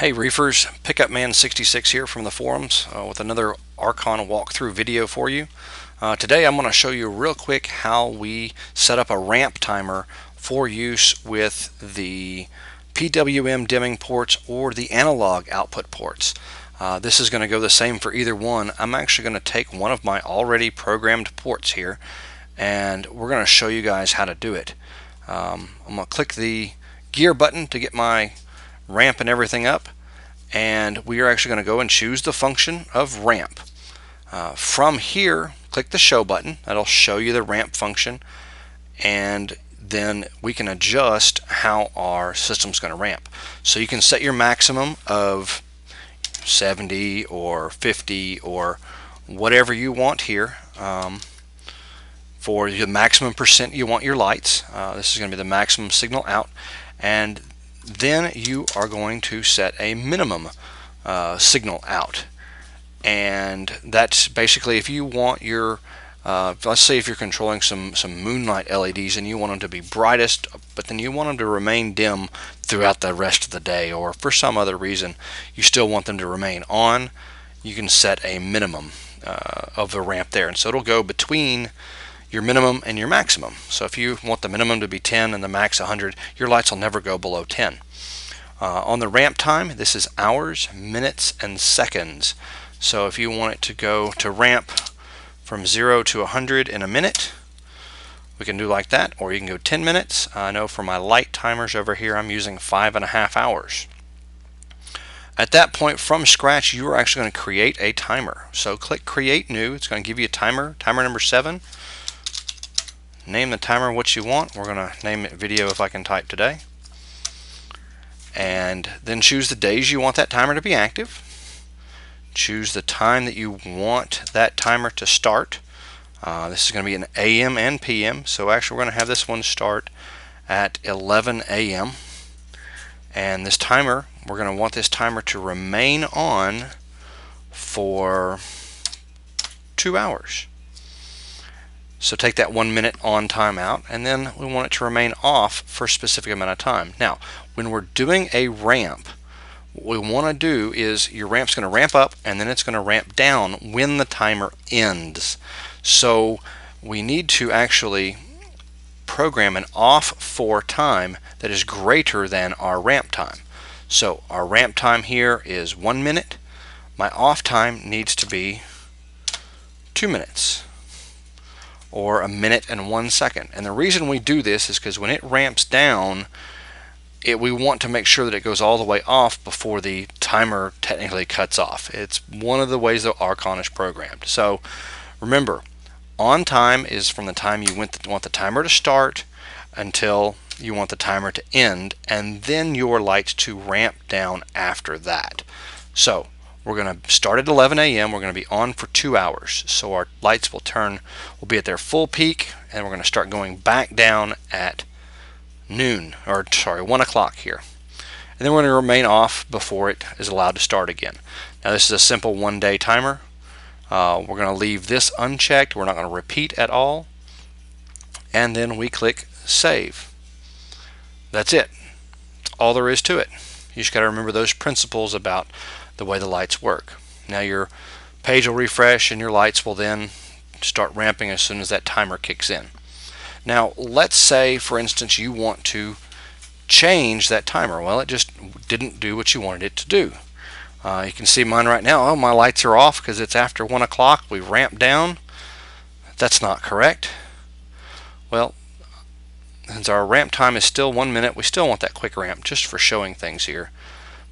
Hey Reefers, Pickup Man 66 here from the forums with another Archon walkthrough video for you. Today I'm going to show you real quick how we set up a ramp timer for use with the PWM dimming ports or the analog output ports. This is going to go the same for either one. I'm actually going to take one of my already programmed ports here and we're going to show you guys how to do it. I'm going to click the gear button to get my ramp and everything up, and we are actually going to go and choose the function of ramp. From here, click the show button. That'll show you the ramp function, and then we can adjust how our system's going to ramp. So you can set your maximum of 70 or 50 or whatever you want here. For the maximum percent you want your lights, this is going to be the maximum signal out, and then you are going to set a minimum signal out, and that's basically if you want your let's say if you're controlling some moonlight LEDs and you want them to be brightest, but then you want them to remain dim throughout the rest of the day, or for some other reason you still want them to remain on, you can set a minimum of the ramp there, and so it'll go between your minimum and your maximum. So if you want the minimum to be 10 and the max 100, your lights will never go below 10. On the ramp time, this is hours, minutes, and seconds. So if you want it to go to ramp from 0 to 100 in a minute, we can do like that, or you can go 10 minutes. I know for my light timers over here, I'm using 5.5 hours. At that point, from scratch, you are actually going to create a timer. So click Create New. It's going to give you a timer number 7. Name the timer what you want. We're going to name it video if I can type today. And then choose the days you want that timer to be active. Choose the time that you want that timer to start. This is going to be an AM and PM. So actually we're going to have this one start at 11 AM. And this timer, we're going to want this timer to remain on for 2 hours. So take that 1 minute on time out, and then we want it to remain off for a specific amount of time. Now, when we're doing a ramp, what we want to do is your ramp's going to ramp up and then it's going to ramp down when the timer ends. So we need to actually program an off for time that is greater than our ramp time. So our ramp time here is 1 minute. My off time needs to be 2 minutes. Or 1 minute and 1 second. And the reason we do this is because when it ramps down, we want to make sure that it goes all the way off before the timer technically cuts off. It's one of the ways that Archon is programmed. So remember, on time is from the time you want the timer to start until you want the timer to end, and then your lights to ramp down after that. So we're going to start at 11 AM. We're going to be on for 2 hours. So our lights will be at their full peak, and we're going to start going back down at 1 o'clock here. And then we're going to remain off before it is allowed to start again. Now this is a simple 1-day timer. We're going to leave this unchecked. We're not going to repeat at all. And then we click Save. That's it. That's all there is to it. You just got to remember those principles about the way the lights work. Now your page will refresh and your lights will then start ramping as soon as that timer kicks in. Now let's say for instance you want to change that timer. Well, it just didn't do what you wanted it to do. You can see mine right now. Oh, my lights are off because it's after 1 o'clock. We ramped down. That's not correct. Well, since our ramp time is still 1 minute, we still want that quick ramp just for showing things here.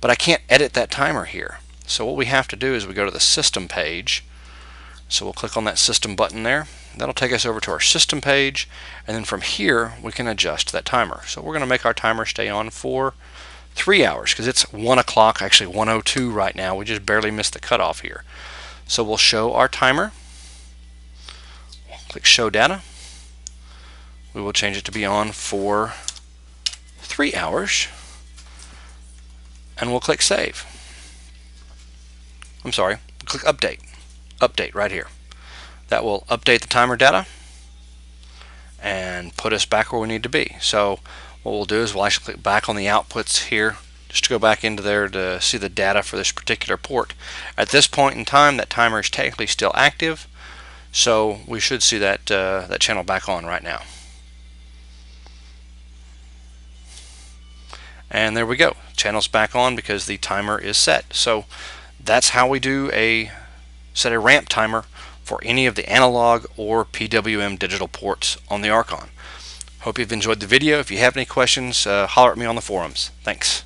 But I can't edit that timer here. So what we have to do is we go to the system page. So we'll click on that system button there. That'll take us over to our system page, and then from here we can adjust that timer. So we're going to make our timer stay on for 3 hours because it's 1 o'clock, actually 1:02 right now. We just barely missed the cutoff here. So we'll show our timer. Click Show Data. We will change it to be on for 3 hours. And we'll click Save. I'm sorry, click Update. Update right here. That will update the timer data and put us back where we need to be. So what we'll do is we'll actually click back on the outputs here just to go back into there to see the data for this particular port. At this point in time, that timer is technically still active, so we should see that that channel back on right now. And there we go, channel's back on because the timer is set. So that's how we set a ramp timer for any of the analog or PWM digital ports on the Archon. Hope you've enjoyed the video. If you have any questions, holler at me on the forums. Thanks.